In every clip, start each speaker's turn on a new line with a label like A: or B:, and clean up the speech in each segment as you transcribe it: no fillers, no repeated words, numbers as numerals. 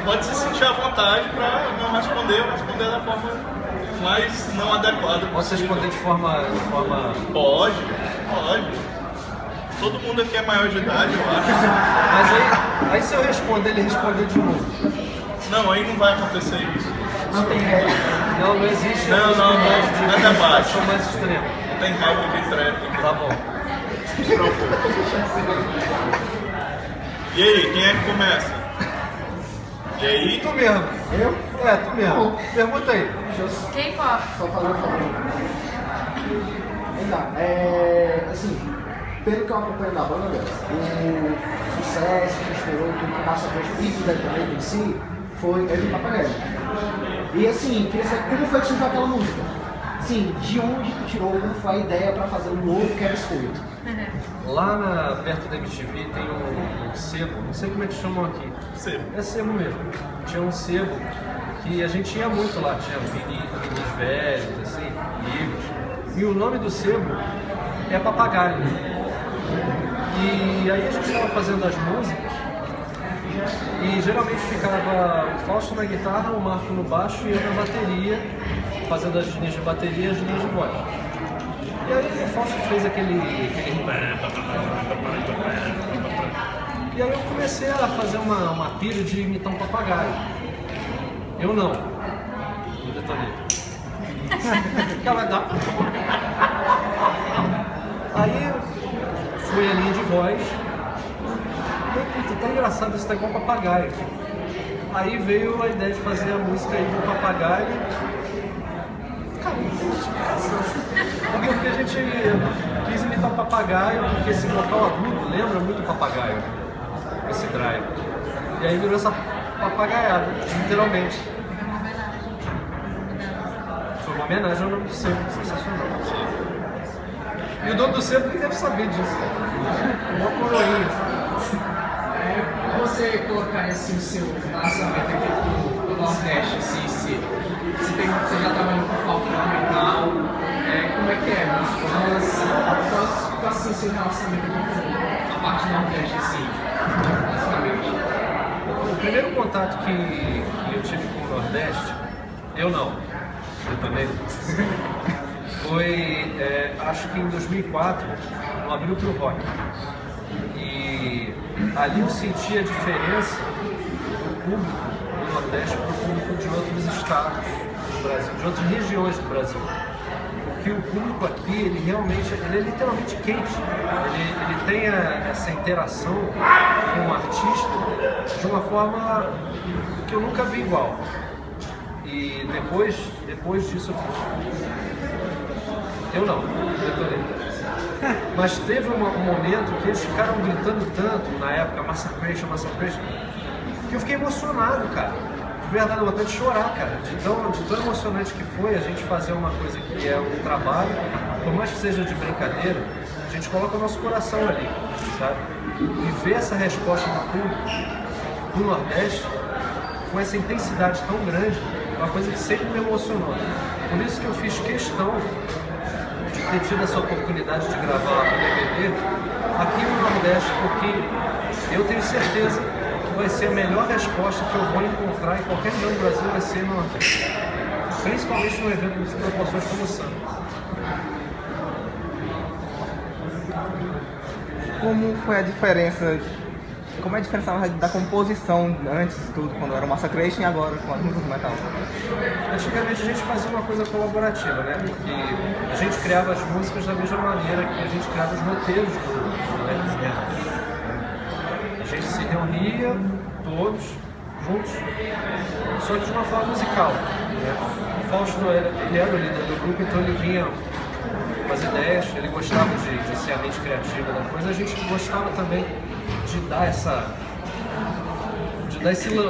A: pode se sentir à vontade para não responder da forma mais não adequada.
B: Posso responder de forma...
A: Pode. Todo mundo aqui é maior de idade, eu acho.
B: Mas aí se eu responder, ele responder de novo.
A: Não, aí não vai acontecer isso.
C: Não tem regra.
B: Não existe
A: Não,
B: possibilidade de
A: é debate.
B: situação mais extrema.
A: Não tem regra de trap.
B: Tá bom.
A: E aí, quem é que começa? E aí?
B: Tu mesmo.
C: Eu?
B: É, tu mesmo.
C: Bom.
B: Pergunta aí.
D: K-pop.
C: Só falando. Assim, pelo que eu acompanho da banda, o sucesso que estourou, que passa por vídeo da banda em si, foi Every Papagaio. E assim, queria saber como foi que surgiu aquela música? Sim, de onde tu tirou, como foi a ideia pra fazer um novo Quero Escuto?
B: Lá perto da MTV tem um sebo, não sei como é que chamam aqui.
A: Sebo.
B: É sebo mesmo. Tinha um sebo que a gente ia muito lá, tinha vinis velhos, assim, livros. E o nome do sebo é Papagaio. E aí a gente estava fazendo as músicas e geralmente ficava o Fausto na guitarra, o Marco no baixo e eu na bateria, fazendo as linhas de bateria e as linhas de voz. E aí o Fausto fez aquele... E aí eu comecei a fazer uma pilha de imitar um papagaio. Eu não. Eu detonei. Ficava da... Aí fui a linha de voz. E, puta, tá engraçado, isso tá igual papagaio. Aí veio a ideia de fazer a música aí do papagaio. Cara, não tem explicação. Porque a gente quis imitar o papagaio, porque esse vocal agudo lembra muito o papagaio, esse drive. E aí virou essa papagaiada, literalmente. Foi uma homenagem ao nome do sebo, sensacional. E o dono do sebo nem deve saber disso. Uma coroinha.
E: Você colocar esse seu lançamento aqui pro Nordeste, você já trabalhou com falta fundamental, como é que é? Os fãs, qual assim seu relacionamento com a parte do Nordeste, assim, basicamente?
B: O primeiro contato que eu tive com o Nordeste, eu também, foi, acho que em 2004, no Abril pro Rock. E ali eu senti a diferença do público do Nordeste para o público de outros estados do Brasil, de outras regiões do Brasil. Porque o público aqui, ele é literalmente quente. Ele tem essa interação com o artista de uma forma que eu nunca vi igual. E depois disso eu detonei. Mas teve um momento que eles ficaram gritando tanto, na época, Massacration, que eu fiquei emocionado, cara. De verdade, eu vontade de chorar, cara. De tão emocionante que foi a gente fazer uma coisa que é um trabalho, por mais que seja de brincadeira, a gente coloca o nosso coração ali, sabe? E ver essa resposta do público do Nordeste com essa intensidade tão grande, é uma coisa que sempre me emocionou. Por isso que eu fiz questão de ter tido essa oportunidade de gravar o DVD aqui no Nordeste, porque eu tenho certeza que vai ser a melhor resposta que eu vou encontrar em qualquer região do Brasil, vai ser no Nordeste. Principalmente no evento de proporções como o samba.
F: Como foi a diferença? Como é a diferença da composição antes de tudo, quando era o Massacration e agora com as músicas do metal?
B: Antigamente a gente fazia uma coisa colaborativa, né? Porque a gente criava as músicas da mesma maneira que a gente criava os roteiros do Led Zeppelin. A gente se reunia todos juntos, só que de uma forma musical, né? O Fausto ele era o líder do grupo, então ele vinha com as ideias, ele gostava de ser a mente criativa da coisa, a gente gostava também de dar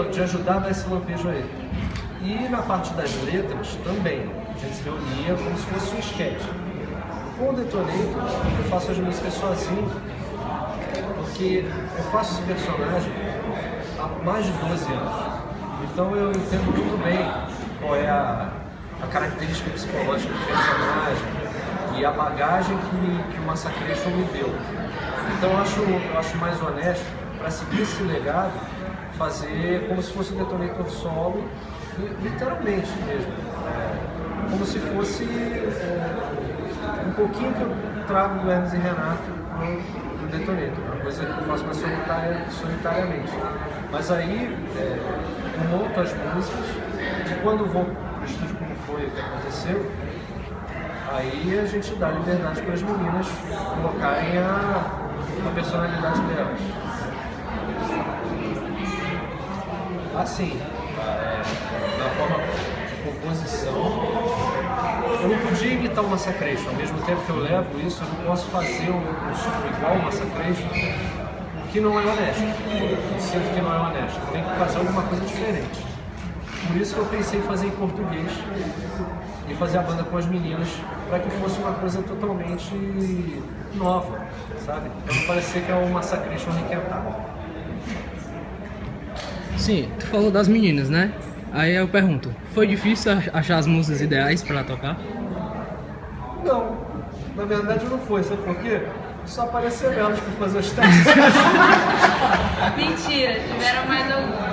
B: de ajudar a dar esse lampejo a ele. E na parte das letras também, a gente se reunia como se fosse um sketch. Com o Detonator, eu faço as músicas sozinho, porque eu faço esse personagem há mais de 12 anos. Então eu entendo muito bem qual é a característica psicológica do personagem e a bagagem que o Massacration me deu. Então eu acho mais honesto, para seguir esse legado, fazer como se fosse um detonator solo, literalmente mesmo. Como se fosse um pouquinho que eu trago do Hermes e Renato pro detonator, uma coisa que eu faço mais solitariamente. Mas aí eu monto as músicas e quando vou pro estúdio, como foi o que aconteceu, aí a gente dá liberdade para as meninas colocarem a personalidade delas. Assim, na forma de composição, eu não podia imitar o Massacration. Ao mesmo tempo que eu levo isso, eu não posso fazer um som igual ao Massacration, que não é honesto. Eu sinto que não é honesto. Tem que fazer alguma coisa diferente. Por isso que eu pensei em fazer em português e fazer a banda com as meninas, para que fosse uma coisa totalmente nova, sabe? Pra não parecer que é um Massacration requentado.
D: Sim, tu falou das meninas, né? Aí eu pergunto, foi difícil achar as músicas ideais pra tocar?
B: Não, na verdade não foi, sabe por quê? Só apareceram elas para fazer os testes.
G: Mentira, tiveram mais algumas.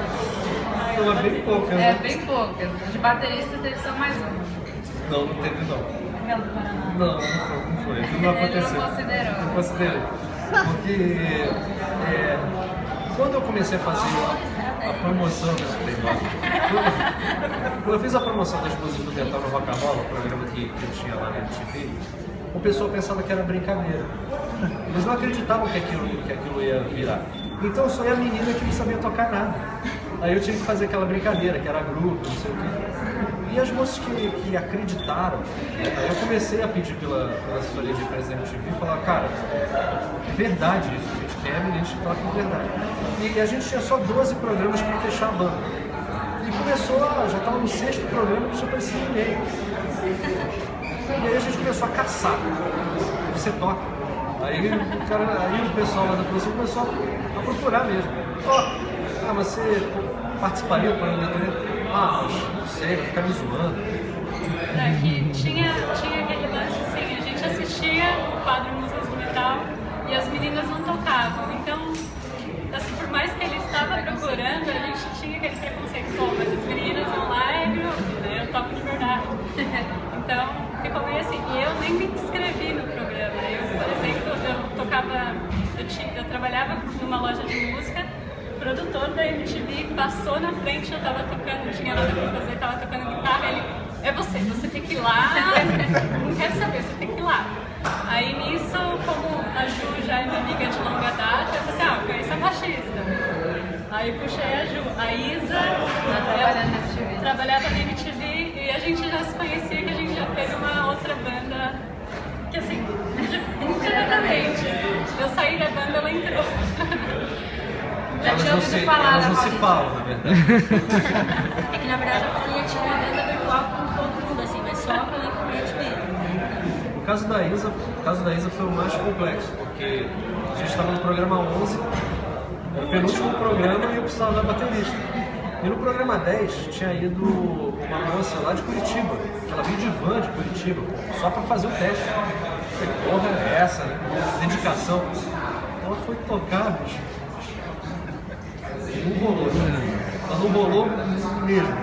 B: Não, é bem poucas, né?
G: Bem poucas. De baterista teve só mais uma.
B: Não, não teve não.
G: Aquela do Paraná.
B: Não foi. Não aconteceu.
G: Ele não considerou.
B: Não considerei. Porque quando eu comecei a fazer a promoção quando eu fiz a promoção das músicas do Metal no Rock and Roll, o programa que eu tinha lá na MTV, o pessoal pensava que era brincadeira. Eles não acreditavam que aquilo ia virar. Então eu só ia a menina que não sabia tocar nada. Aí eu tive que fazer aquela brincadeira, que era grupo, não sei o quê. E as moças que acreditaram, aí eu comecei a pedir pela assessoria de imprensa da MTV e falar, cara, é verdade isso, a gente quer meninas que tocam de verdade. E a gente tinha só 12 programas para fechar a banda. E começou, já estava no 6º programa e não tinha aparecido ninguém. E aí a gente começou a caçar. Você toca. Aí o pessoal lá da produção começou a procurar mesmo. Você participaria do programa de não sei, vai ficar me zoando.
H: Tinha aquele lance assim, a gente assistia o quadro Músicas do Metal e as meninas não tocavam. Então, assim, por mais que ele estava procurando, a gente tinha aquele preconceito, mas as meninas vão lá e grupo, né? Eu toco de verdade. Então, ficou meio assim. E eu nem me inscrevi no programa. Eu, por exemplo, eu trabalhava numa loja de música, o produtor da MTV passou na frente, eu tava tocando, não tinha nada pra fazer, tava tocando guitarra, ele, você tem que ir lá, não quero saber, você tem que ir lá. Aí nisso, como a Ju já é minha amiga de longa data, eu falei assim, eu conheço a baixista. Aí puxei a Ju. A Isa, trabalhava na MTV e a gente já se conhecia, que a gente já teve uma outra banda, que assim, indiretamente, eu saí da banda, ela entrou.
G: Já tinha ouvido falar
B: elas
G: da
B: não se
G: Paulista.
B: falam, na verdade.
I: É que na verdade a Paulinha tinha uma banda virtual com todo mundo, assim, mas só pela internet mesmo.
B: O caso da Isa foi o mais complexo, porque a gente estava no programa 11, era o penúltimo programa e eu precisava da baterista. E no programa 10 tinha ido uma moça lá de Curitiba, ela veio de van de Curitiba, só para fazer o teste. Eu falei, porra, é essa, né? Dedicação. Ela foi tocar, bicho. Não rolou, ela não rolou mesmo.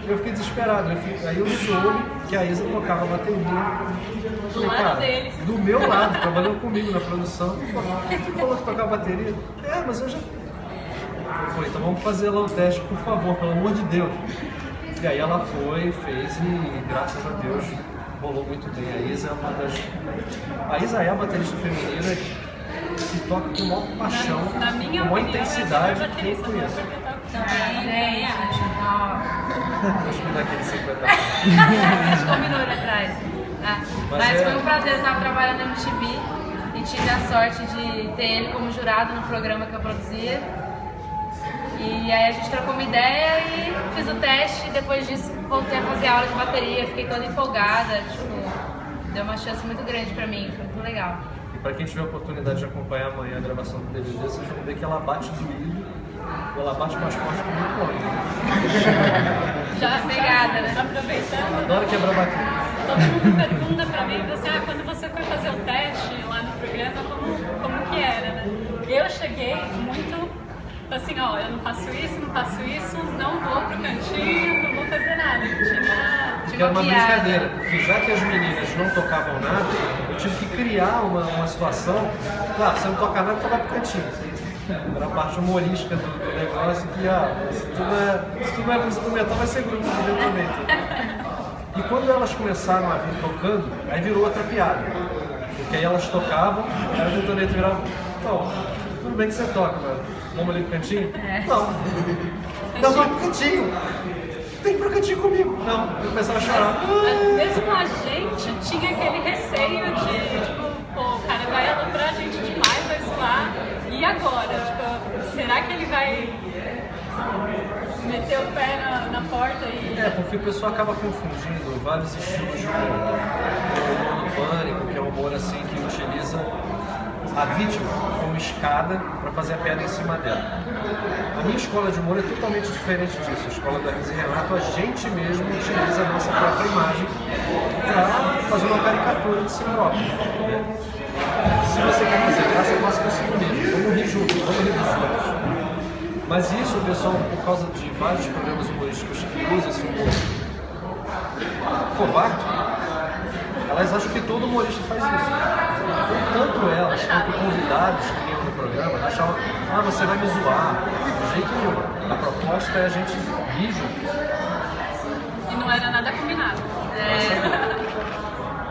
B: Eu fiquei desesperado, aí eu soube que a Isa tocava bateria.
H: Do lado dele.
B: Do meu lado, trabalhou comigo na produção. Tu falou que tocava bateria? Mas eu já... Pô, então vamos fazer lá o teste, por favor, pelo amor de Deus. E aí ela foi, fez e graças a Deus rolou muito bem. A Isa é uma das... A Isa é a baterista feminina que toca com maior paixão,
H: Na minha
B: com maior
H: opinião,
B: intensidade
H: é a
B: que eu conheço.
I: Também acho.
B: Deixa eu me dar aquele 50.
G: A gente combinou ali atrás. Mas
B: é-
G: foi um prazer, eu estava trabalhando na MTV e tive a sorte de ter ele como jurado no programa que eu produzia. E aí a gente trocou uma ideia e fiz o teste e depois disso voltei a fazer aula de bateria, fiquei toda empolgada, deu uma chance muito grande pra mim, foi muito legal.
B: E para quem tiver a oportunidade de acompanhar amanhã a gravação do DVD, vocês vão ver que ela bate doído, ela bate mais forte que muito homem.
H: Já
G: Pegada, né?
H: Aproveitando,
B: Adoro quebrar bateria.
H: todo mundo pergunta pra mim, quando você foi fazer o teste lá no programa, como que era, né? Eu cheguei muito assim, ó, eu não faço isso, não vou pro cantinho, não vou fazer nada.
B: Que era uma brincadeira, porque já que as meninas não tocavam nada, eu tive que criar uma situação. Claro, você não toca nada, então vai pro cantinho. Era a parte humorística do negócio que, se tu não é música metal, vai ser grupo de detonator. E quando elas começaram a vir tocando, aí virou outra piada. Porque aí elas tocavam, aí o detonator virava, então, tudo bem que você toca, mas vamos ali pro cantinho? Não. Não, vai pro cantinho. Tem que ir pro cantinho comigo. Não, eu começava a chorar.
H: Mesmo a gente tinha aquele receio de, tipo, pô, o cara vai aloprar a gente demais, vai zoar. E agora? Tipo, será que ele vai meter o pé na porta e...
B: Porque o pessoal acaba confundindo vários estilos de humor. O humor do pânico, que é um humor assim que utiliza a vítima como escada para fazer a piada em cima dela. A minha escola de humor é totalmente diferente disso. A escola da Hermes e Renato, a gente mesmo utiliza a nossa própria imagem para fazer uma caricatura de si próprio. Se você quer fazer graça, faça consigo mesmo. Vamos rir juntos, vamos rir dos outros. Mas isso, o pessoal, por causa de vários programas humorísticos que usam esse humor covarde, elas acham que todo humorista faz isso. Tanto elas quanto convidados que iam no programa achavam, você vai me zoar. De jeito nenhum. A proposta é a gente rir juntos.
H: E não era nada combinado.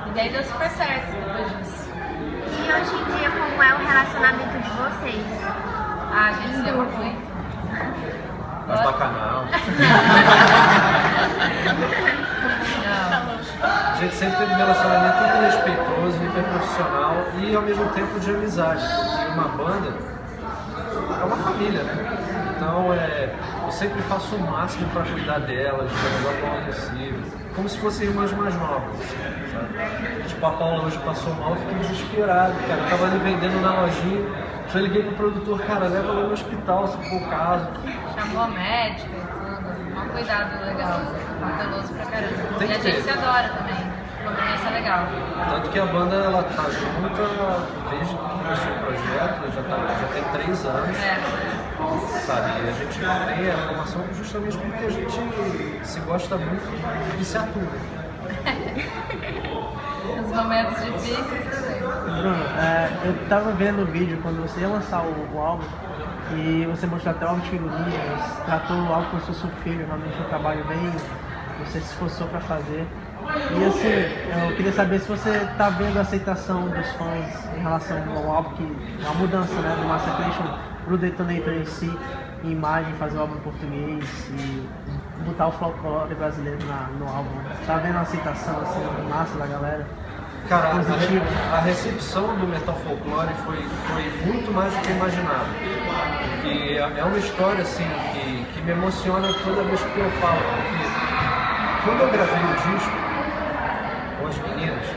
G: E daí deu super certo depois disso.
J: E hoje em dia, como é o relacionamento de vocês?
G: A gente se ama muito.
B: Faz bacanal. A gente sempre teve um relacionamento hiper respeitoso, hiper profissional e ao mesmo tempo de amizade, porque uma banda é uma família, né? Então eu sempre faço o máximo para cuidar delas da melhor forma possível, como se fossem irmãs mais novas, sabe? Tipo, a Paula hoje passou mal, eu fiquei desesperado, cara, eu tava ali vendendo na lojinha, já liguei pro produtor, cara, leva ela no hospital se for o caso.
G: Chamou a médica e tudo, um cuidado legal, cauteloso pra caramba.
B: Tem
G: E a
B: que
G: gente
B: ter.
G: se adora também, convivência legal.
B: Tanto que a banda ela tá junta desde que começou o projeto, já tem 3 anos, sabe? E a gente tem a formação justamente porque a gente se gosta muito e se atua.
G: Nos momentos difíceis também.
K: Bruno, eu tava vendo o vídeo quando você ia lançar o álbum e você mostrou até o álbum de figurinhas, tratou o álbum como se fosse um filho, realmente um trabalho bem, você se esforçou pra fazer. E assim, eu queria saber se você tá vendo a aceitação dos fãs em relação ao álbum, que é uma mudança, né, do Massacration pro Detonator em si, em imagem, fazer o álbum em português e botar o folclore brasileiro no álbum. Tá vendo a aceitação assim, massa da galera?
B: Cara, a recepção do Metal Folklore foi muito mais do que eu imaginava. Porque é uma história assim que me emociona toda vez que eu falo. Porque quando eu gravei o disco com as meninas,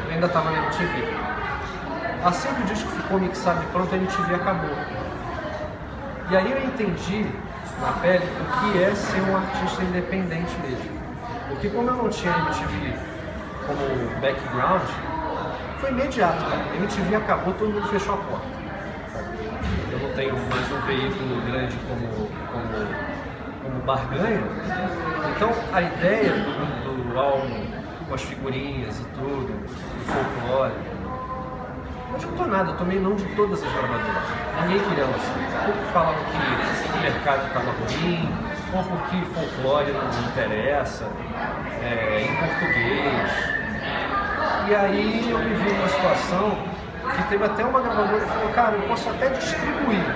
B: eu ainda estava na MTV. Assim que o disco ficou mixado e pronto, a MTV acabou. E aí eu entendi na pele o que é ser um artista independente mesmo. Porque como eu não tinha MTV como background, foi imediato, cara. A MTV acabou, todo mundo fechou a porta. Eu não tenho mais um veículo grande como barganha. Então a ideia do álbum, com as figurinhas e tudo, do folclore, não adiantou nada, eu tomei não de todas as gravadoras. Ninguém queria lançar. Ou porque falavam que o mercado estava ruim, ou porque folclore não interessa, em português. E aí eu me vi numa situação que teve até uma gravadora que falou, cara, eu posso até distribuir,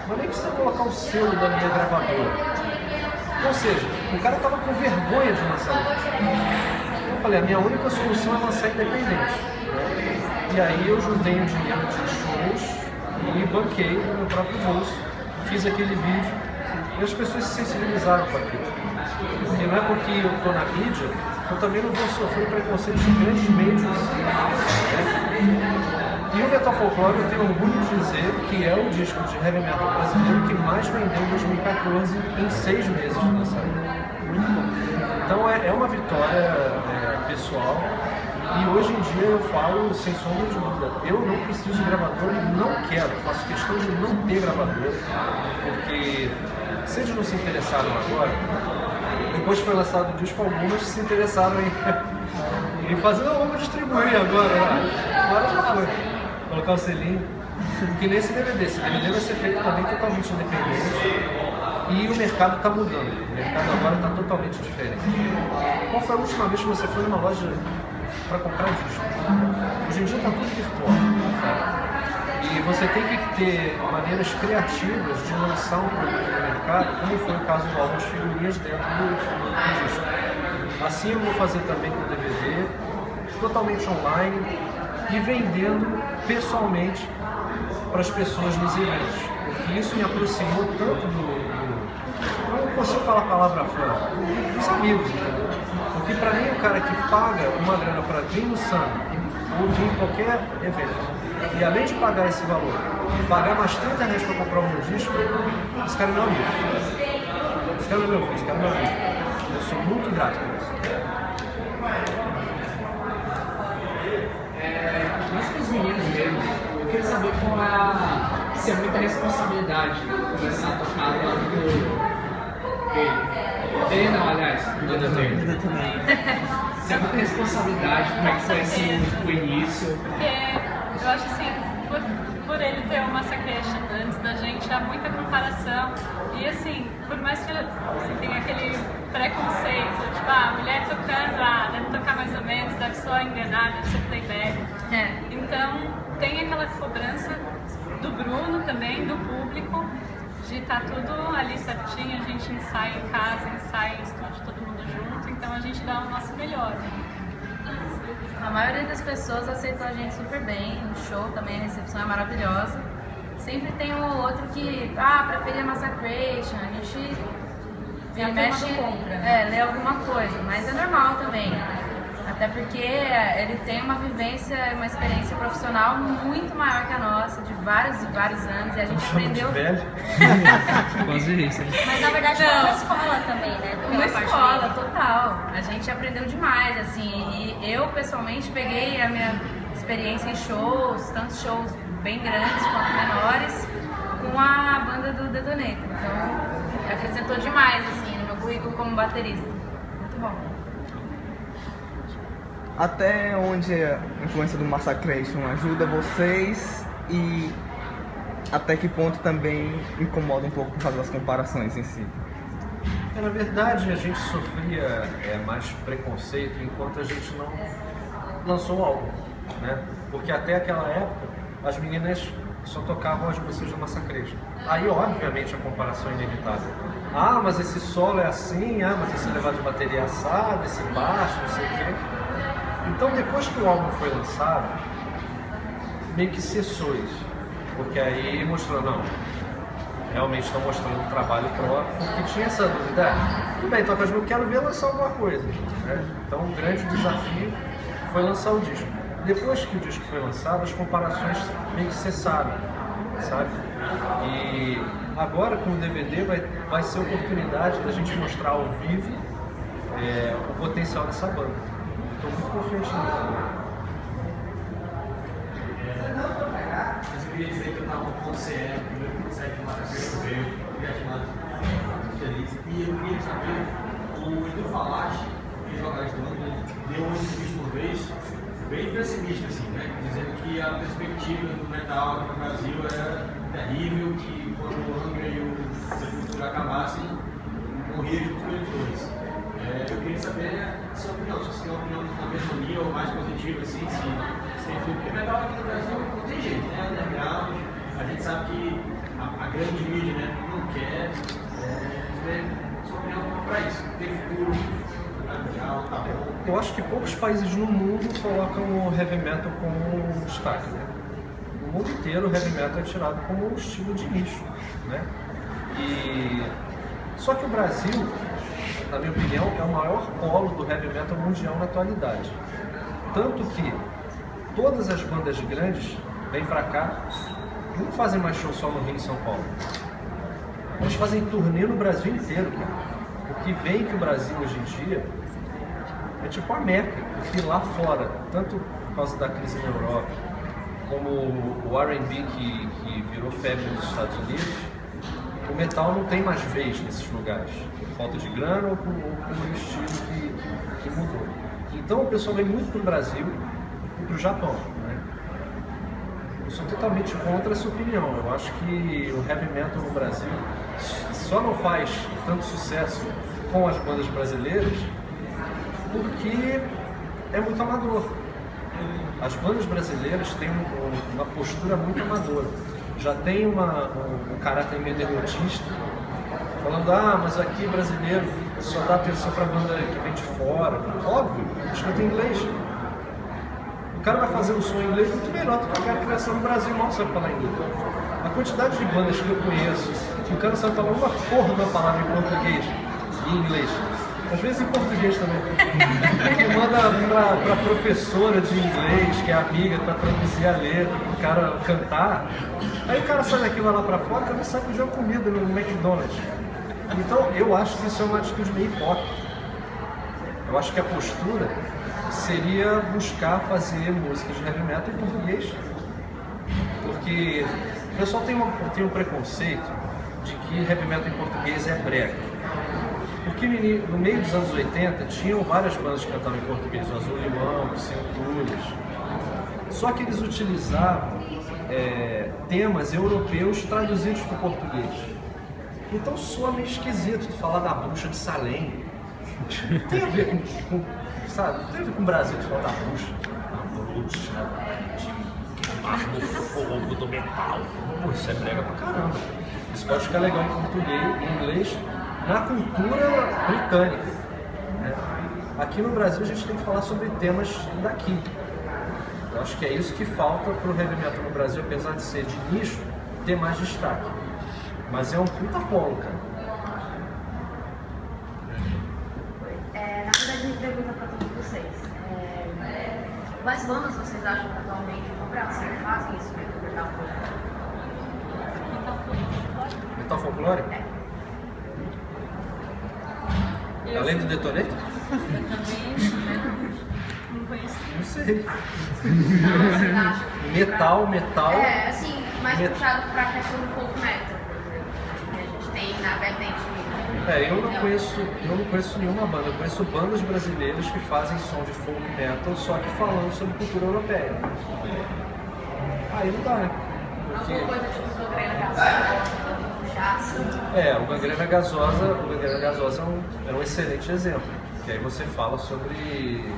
B: mas nem precisa colocar o selo da minha gravadora. Ou seja, o cara estava com vergonha de lançar isso. Eu falei, a minha única solução é lançar independente. E aí eu juntei um dinheiro de shows e banquei no meu próprio bolso, fiz aquele vídeo e as pessoas se sensibilizaram com aquilo. Porque não é porque eu estou na mídia, eu também não vou sofrer preconceito de grandes meios. E o Metal Folklore, eu tenho orgulho de dizer que é o disco de heavy metal brasileiro que mais vendeu em 2014 em 6 meses de lançamento. Então é uma vitória pessoal E hoje em dia eu falo sem sombra de dúvida, eu não preciso de gravador e não quero, faço questão de não ter gravador, porque se eles não se interessaram agora, depois que foi lançado o disco, algumas se interessaram em fazer, não, vamos distribuir agora já foi, colocar o selinho, porque nesse DVD, esse DVD vai ser feito também totalmente independente. E o mercado está mudando, o mercado agora está totalmente diferente. Qual foi a última vez que você foi numa loja para comprar disco? Hoje em dia está tudo virtual, sabe? E você tem que ter maneiras criativas de lançar um produto no mercado, como foi o caso do álbum de figurinhas dentro do disco. Assim eu vou fazer também com o DVD, totalmente online e vendendo pessoalmente para as pessoas nos eventos. Porque isso me aproximou tanto não consigo falar a palavra fora, dos amigos, entendeu? Porque pra mim o cara que paga uma grana pra vir no samba ou vir em qualquer evento, e além de pagar esse valor, pagar mais R$30 pra comprar o meu disco, esse cara não é amigo. Esse cara não é meu filho, esse cara não é amigo. Eu sou muito grato por isso.
E: Mas para os meninos mesmo, eu queria saber se é muita responsabilidade começar a tocar do lado dele não, aliás, do também. Se é muita responsabilidade, como é que foi assim o início?
H: Porque eu acho assim, por ele ter uma Massacration antes da gente, há muita comparação. E assim, por mais que assim, tenha aquele preconceito, tipo, a mulher tocando, deve tocar mais ou menos, deve só enganar, deve ser playback. Então, tem aquela cobrança do Bruno também, do público, de estar tudo ali certinho, a gente ensaia em casa, ensaia em estúdio, todo mundo junto, então a gente dá o nosso melhor.
G: A maioria das pessoas aceitou a gente super bem, no show também a recepção é maravilhosa. Sempre tem um ou outro que, preferia Massacration, a gente mexe, lê alguma coisa, mas é normal também. Até porque ele tem uma vivência, uma experiência profissional muito maior que a nossa, de vários e vários anos, e a gente aprendeu...
D: Quase isso.
I: Mas na verdade foi uma escola também, né?
G: Uma escola, total. A gente aprendeu demais, assim, e eu pessoalmente peguei a minha experiência em shows, tantos shows bem grandes quanto menores, com a banda do Detonator. Então, acrescentou demais, assim, no meu currículo como baterista. Muito bom.
F: Até onde a influência do Massacration ajuda vocês e até que ponto também incomoda um pouco por causa das comparações em si?
B: Na verdade, a gente sofria mais preconceito enquanto a gente não lançou o álbum, né? Porque até aquela época, as meninas só tocavam as músicas do Massacration. Aí, obviamente, a comparação é inevitável. Mas esse solo é assim, mas esse levado de bateria é assado, esse baixo, não sei o quê. Então, depois que o álbum foi lançado, meio que cessou isso. Porque aí mostrou, não, realmente estão mostrando um trabalho próprio, porque tinha essa dúvida, tudo bem, toca as músicas, quero ver lançar alguma coisa, né? Então o grande desafio foi lançar o disco. Depois que o disco foi lançado, as comparações meio que cessaram, sabe? E agora com o DVD vai ser a oportunidade da gente mostrar ao vivo o potencial dessa banda. Estou muito confiante nisso.
L: Mas eu queria dizer que eu estava com o CE, o primeiro concerto de Massacration veio, muito feliz. E eu queria saber, o Edu Falache, que joga de banda, deu uma entrevista uma vez, bem pessimista, assim, né? Dizendo que a perspectiva do metal aqui no Brasil era terrível, que quando o Angra e o Sepultura acabassem, morria junto com eles dois. Eu queria saber a sua opinião, se você tem uma opinião na mesma linha ou mais positiva, assim, se tem filme. Porque metal aqui no Brasil não tem jeito, né? Underground, a gente sabe que a grande mídia, né, não quer. Sua opinião para isso, tem futuro, tá bom.
B: Eu acho que poucos países no mundo colocam o heavy metal como destaque, né? No mundo inteiro o heavy metal é tirado como um estilo de nicho, né? Só que o Brasil, na minha opinião, é o maior polo do heavy metal mundial na atualidade. Tanto que todas as bandas grandes vêm pra cá e não fazem mais show só no Rio e São Paulo. Eles fazem turnê no Brasil inteiro, cara. O que vem que o Brasil hoje em dia é tipo a Meca, porque lá fora, tanto por causa da crise na Europa, como o R&B que virou febre nos Estados Unidos, o metal não tem mais vez nesses lugares, por falta de grana ou por um estilo que mudou. Então o pessoal vem muito pro Brasil e pro Japão, né? Eu sou totalmente contra essa opinião. Eu acho que o heavy metal no Brasil só não faz tanto sucesso com as bandas brasileiras porque é muito amador. As bandas brasileiras têm uma postura muito amadora. Já tem um caráter meio derrotista, falando, mas aqui brasileiro só dá atenção pra banda que vem de fora. Óbvio, a gente não tem inglês. O cara vai fazer um som em inglês muito melhor do que o cara que nasceu no Brasil mal sabe falar inglês. A quantidade de bandas que eu conheço, que o cara sabe falar uma porra de uma palavra em português e em inglês. Às vezes em português também. Que manda pra professora de inglês, que é amiga, pra traduzir a letra, pro cara cantar. Aí o cara sai daqui, vai lá pra fora, o cara não sabe pedir uma comida no McDonald's. Então eu acho que isso é uma atitude meio hipócrita. Eu acho que a postura seria buscar fazer músicas de heavy metal em português. Porque o pessoal tem um preconceito de que heavy metal em português é brega. Porque no meio dos anos 80 tinham várias bandas que cantavam em português, o Azul Limão, o Centúrias. Só que eles utilizavam temas europeus traduzidos para o português. Então soa meio esquisito tu falar da bruxa de Salem. Tem a ver com sabe? Tem a ver com o Brasil tu falar da bruxa. A bruxa de mar no fogo do metal. Pô, isso é brega pra caramba. Isso pode ficar legal em português, em inglês, na cultura britânica. Né? Aqui no Brasil a gente tem que falar sobre temas daqui. Eu acho que é isso que falta pro heavy metal no Brasil, apesar de ser de nicho, ter mais destaque. Mas é um puta polo, cara.
J: Na verdade, a gente pergunta pra todos vocês. Quais bandas vocês acham que atualmente no Brasil fazem isso mesmo, metal folclore?
B: Metal folclore? Além do Detonator?
H: Eu também não conheço.
B: Não sei. Metal.
J: É, assim, mais puxado pra questão do folk metal, por exemplo. Que a gente tem na vertente.
B: Eu não conheço nenhuma banda. Eu conheço bandas brasileiras que fazem som de folk metal, só que falando sobre cultura europeia. Aí não dá, né? Porque...
J: Alguma coisa tipo Gangrena Gasosa, puxar assim.
B: O Gangrena Gasosa é um excelente exemplo. Que aí você fala sobre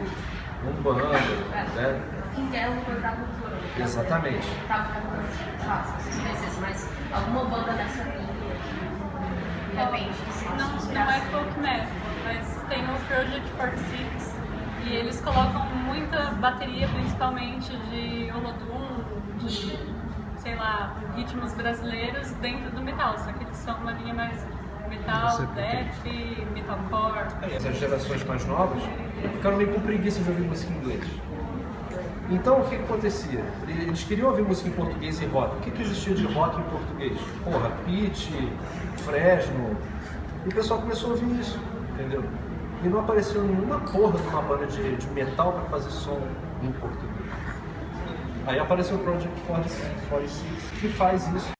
B: Umbanda, né?
J: Que é uma coisa da cultura.
B: Exatamente.
J: Tava ficando se vocês conhecessem, mas alguma banda dessa linha, de repente,
H: Não é folk metal, mas tem o Project 46 e eles colocam muita bateria, principalmente de Olodum, de, sei lá, ritmos brasileiros dentro do metal, só que eles são uma linha mais metal, death, metalcore.
B: Essas gerações mais novas ficaram meio com preguiça de ouvir música em inglês. Então, o que acontecia? Eles queriam ouvir música em português e rock. O que existia de rock em português? Porra, Pitty, Fresno. E o pessoal começou a ouvir isso, entendeu? E não apareceu nenhuma porra de uma banda de metal para fazer som em português. Aí apareceu o Project 46, que faz isso